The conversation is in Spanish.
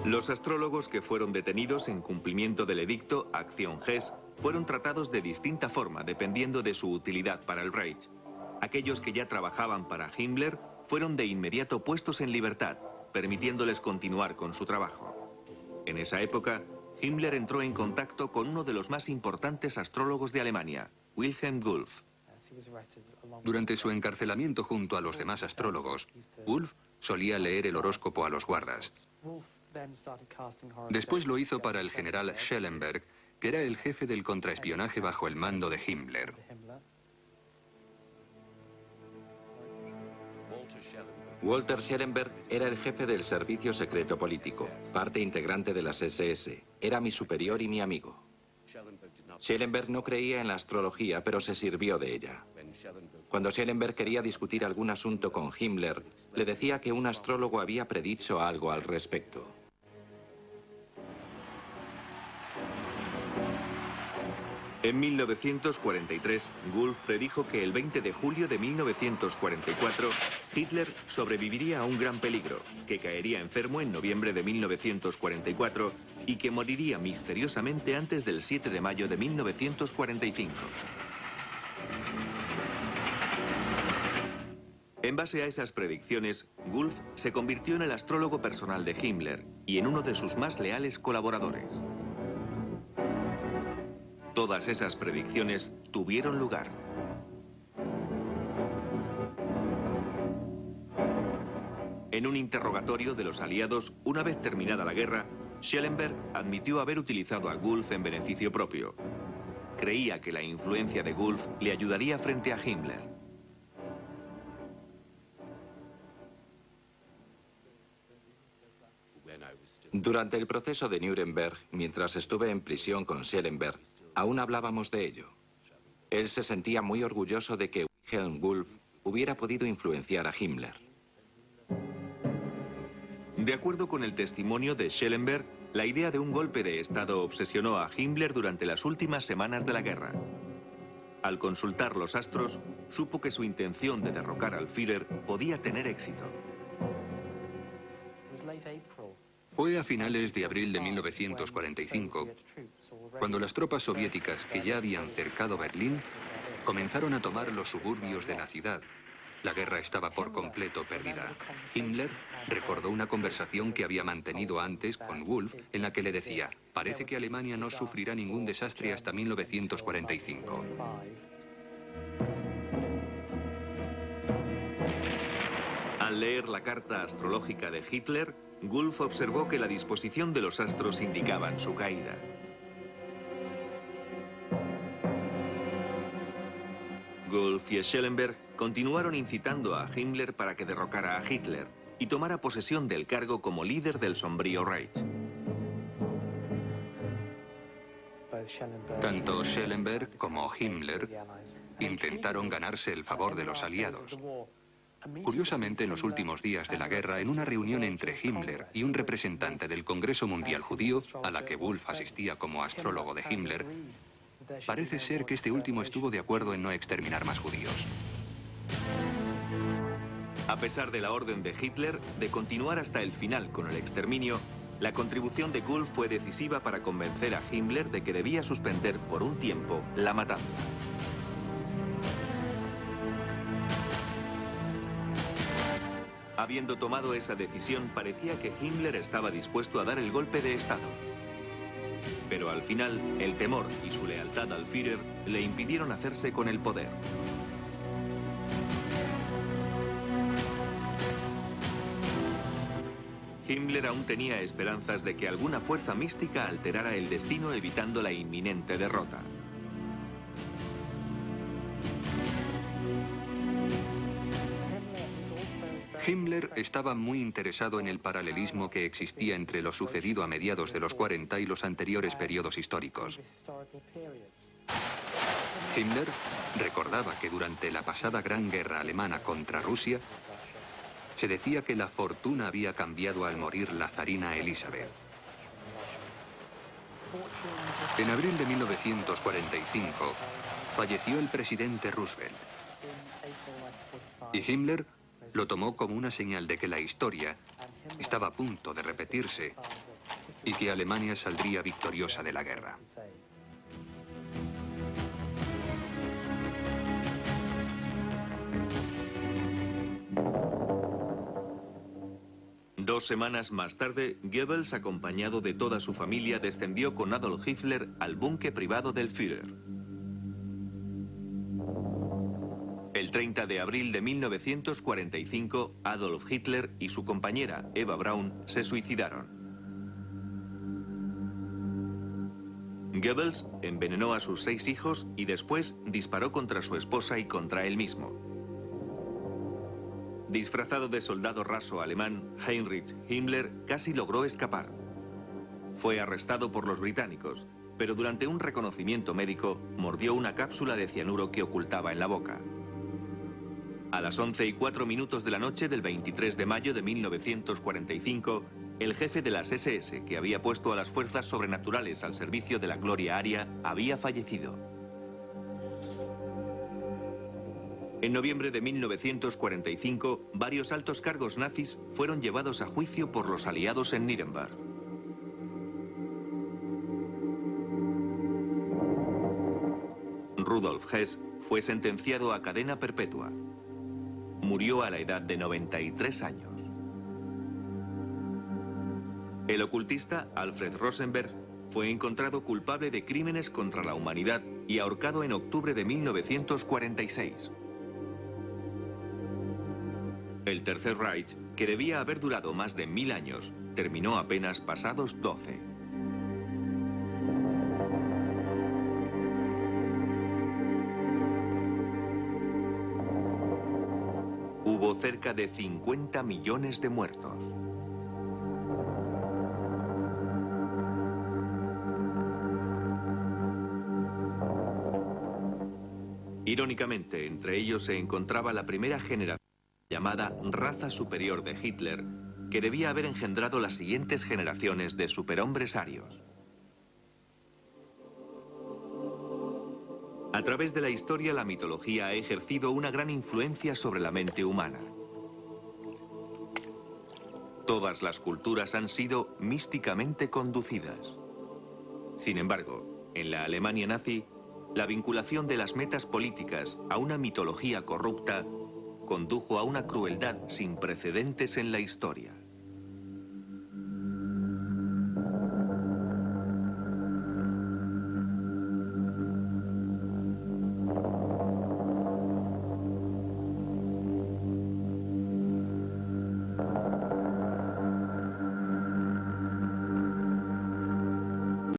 Los astrólogos que fueron detenidos en cumplimiento del edicto Acción Hess fueron tratados de distinta forma dependiendo de su utilidad para el Reich. Aquellos que ya trabajaban para Himmler fueron de inmediato puestos en libertad, permitiéndoles continuar con su trabajo. En esa época, Himmler entró en contacto con uno de los más importantes astrólogos de Alemania, Wilhelm Wulff. Durante su encarcelamiento junto a los demás astrólogos, Wulff solía leer el horóscopo a los guardas. Después lo hizo para el general Schellenberg, que era el jefe del contraespionaje bajo el mando de Himmler. Walter Schellenberg era el jefe del servicio secreto político, parte integrante de las SS. Era mi superior y mi amigo. Schellenberg no creía en la astrología, pero se sirvió de ella. Cuando Schellenberg quería discutir algún asunto con Himmler, le decía que un astrólogo había predicho algo al respecto. En 1943, Wulff predijo que el 20 de julio de 1944, Hitler sobreviviría a un gran peligro, que caería enfermo en noviembre de 1944 y que moriría misteriosamente antes del 7 de mayo de 1945. En base a esas predicciones, Wulff se convirtió en el astrólogo personal de Himmler y en uno de sus más leales colaboradores. Todas esas predicciones tuvieron lugar. En un interrogatorio de los aliados, una vez terminada la guerra, Schellenberg admitió haber utilizado a Wulff en beneficio propio. Creía que la influencia de Wulff le ayudaría frente a Himmler. Durante el proceso de Nuremberg, mientras estuve en prisión con Schellenberg, aún hablábamos de ello. Él se sentía muy orgulloso de que Wilhelm Wulff hubiera podido influenciar a Himmler. De acuerdo con el testimonio de Schellenberg, la idea de un golpe de Estado obsesionó a Himmler durante las últimas semanas de la guerra. Al consultar los astros, supo que su intención de derrocar al Führer podía tener éxito. Fue a finales de abril de 1945, cuando las tropas soviéticas que ya habían cercado Berlín comenzaron a tomar los suburbios de la ciudad. La guerra estaba por completo perdida. Himmler recordó una conversación que había mantenido antes con Wulff en la que le decía: parece que Alemania no sufrirá ningún desastre hasta 1945. Al leer la carta astrológica de Hitler, Wulff observó que la disposición de los astros indicaban su caída. Wulff y Schellenberg continuaron incitando a Himmler para que derrocara a Hitler y tomara posesión del cargo como líder del sombrío Reich. Tanto Schellenberg como Himmler intentaron ganarse el favor de los aliados. Curiosamente, en los últimos días de la guerra, en una reunión entre Himmler y un representante del Congreso Mundial Judío, a la que Wulff asistía como astrólogo de Himmler, parece ser que este último estuvo de acuerdo en no exterminar más judíos. A pesar de la orden de Hitler de continuar hasta el final con el exterminio, la contribución de Wulff fue decisiva para convencer a Himmler de que debía suspender por un tiempo la matanza. Habiendo tomado esa decisión, parecía que Himmler estaba dispuesto a dar el golpe de Estado. Pero al final, el temor y su lealtad al Führer le impidieron hacerse con el poder. Himmler aún tenía esperanzas de que alguna fuerza mística alterara el destino evitando la inminente derrota. Himmler estaba muy interesado en el paralelismo que existía entre lo sucedido a mediados de los 40 y los anteriores periodos históricos. Himmler recordaba que durante la pasada Gran Guerra Alemana contra Rusia, se decía que la fortuna había cambiado al morir la zarina Elizabeth. En abril de 1945, falleció el presidente Roosevelt. Y Himmler lo tomó como una señal de que la historia estaba a punto de repetirse y que Alemania saldría victoriosa de la guerra. Dos semanas más tarde, Goebbels, acompañado de toda su familia, descendió con Adolf Hitler al búnker privado del Führer. El 30 de abril de 1945, Adolf Hitler y su compañera Eva Braun se suicidaron. Goebbels envenenó a sus 6 hijos y después disparó contra su esposa y contra él mismo. Disfrazado de soldado raso alemán, Heinrich Himmler casi logró escapar. Fue arrestado por los británicos, pero durante un reconocimiento médico mordió una cápsula de cianuro que ocultaba en la boca. A las 11:04 de la noche del 23 de mayo de 1945, el jefe de las SS, que había puesto a las fuerzas sobrenaturales al servicio de la gloria aria, había fallecido. En noviembre de 1945, varios altos cargos nazis fueron llevados a juicio por los aliados en Nuremberg. Rudolf Hess fue sentenciado a cadena perpetua. Murió a la edad de 93 años. El ocultista Alfred Rosenberg fue encontrado culpable de crímenes contra la humanidad y ahorcado en octubre de 1946. El Tercer Reich, que debía haber durado más de 1000 años, terminó apenas pasados 12. Hubo cerca de 50 millones de muertos. Irónicamente, entre ellos se encontraba la primera generación llamada raza superior de Hitler, que debía haber engendrado las siguientes generaciones de superhombres arios. A través de la historia, la mitología ha ejercido una gran influencia sobre la mente humana. Todas las culturas han sido místicamente conducidas. Sin embargo, en la Alemania nazi, la vinculación de las metas políticas a una mitología corrupta condujo a una crueldad sin precedentes en la historia.